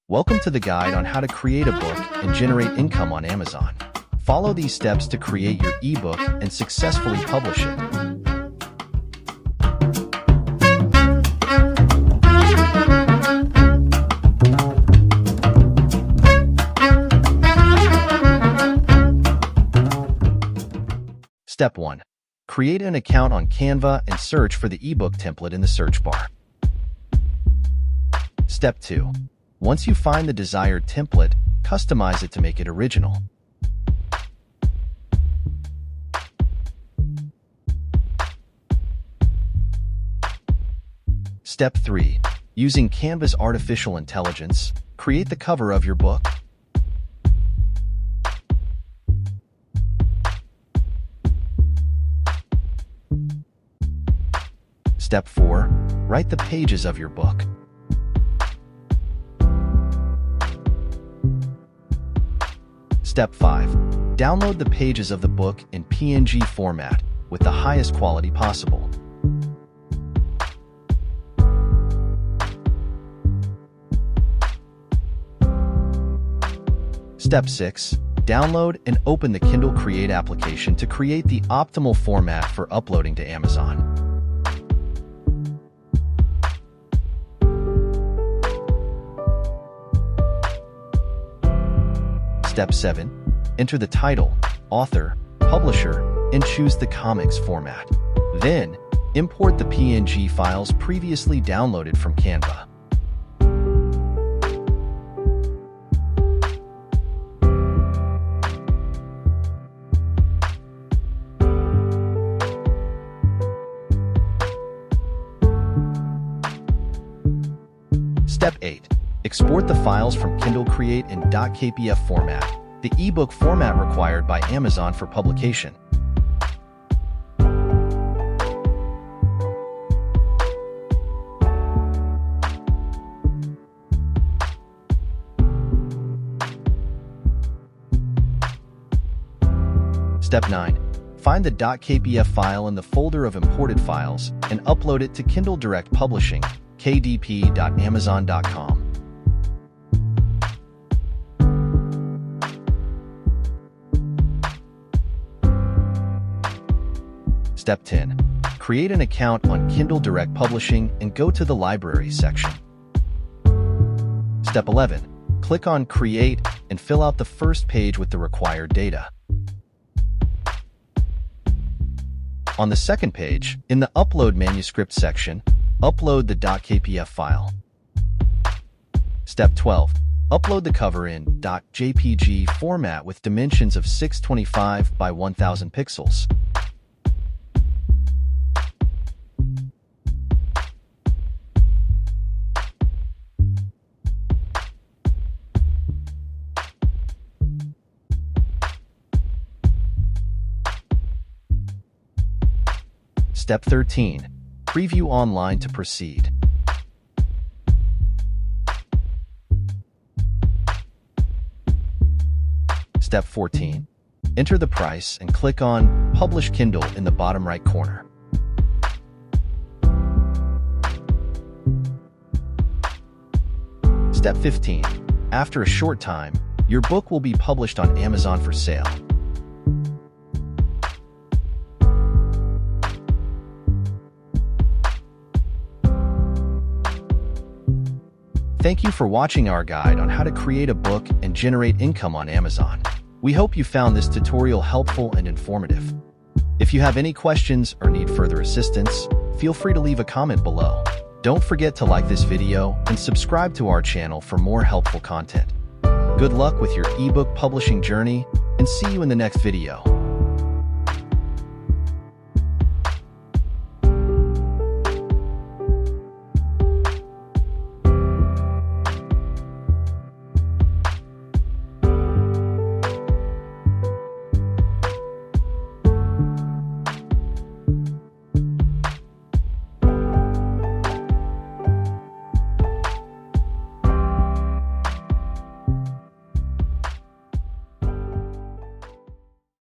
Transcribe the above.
Welcome to the guide on how to create a book and generate income on Amazon. Follow these steps to create your ebook and successfully publish it. Step 1. Create an account on Canva and search for the ebook template in the search bar. Step 2. Once you find the desired template, customize it to make it original. Step 3. Using Canva's artificial intelligence, create the cover of your book. Step 4. Write the pages of your book. Step 5. Download the pages of the book in PNG format with the highest quality possible. Step 6. Download and open the Kindle Create application to create the optimal format for uploading to Amazon. Step 7. Enter the title, author, publisher, and choose the comics format. Then, import the PNG files previously downloaded from Canva. Step 8. Export the files from Kindle Create in .kpf format, the ebook format required by Amazon for publication. Step 9. Find the .kpf file in the folder of imported files and upload it to Kindle Direct Publishing, kdp.amazon.com. Step 10. Create an account on Kindle Direct Publishing and go to the Library section. Step 11. Click on Create and fill out the first page with the required data. On the second page, in the Upload Manuscript section, upload the .kpf file. Step 12. Upload the cover in .jpg format with dimensions of 625 by 1000 pixels. Step 13. Preview online to proceed. Step 14. Enter the price and click on Publish Kindle in the bottom right corner. Step 15. After a short time, your book will be published on Amazon for sale. Thank you for watching our guide on how to create a book and generate income on Amazon. We hope you found this tutorial helpful and informative. If you have any questions or need further assistance, feel free to leave a comment below. Don't forget to like this video and subscribe to our channel for more helpful content. Good luck with your ebook publishing journey, and see you in the next video.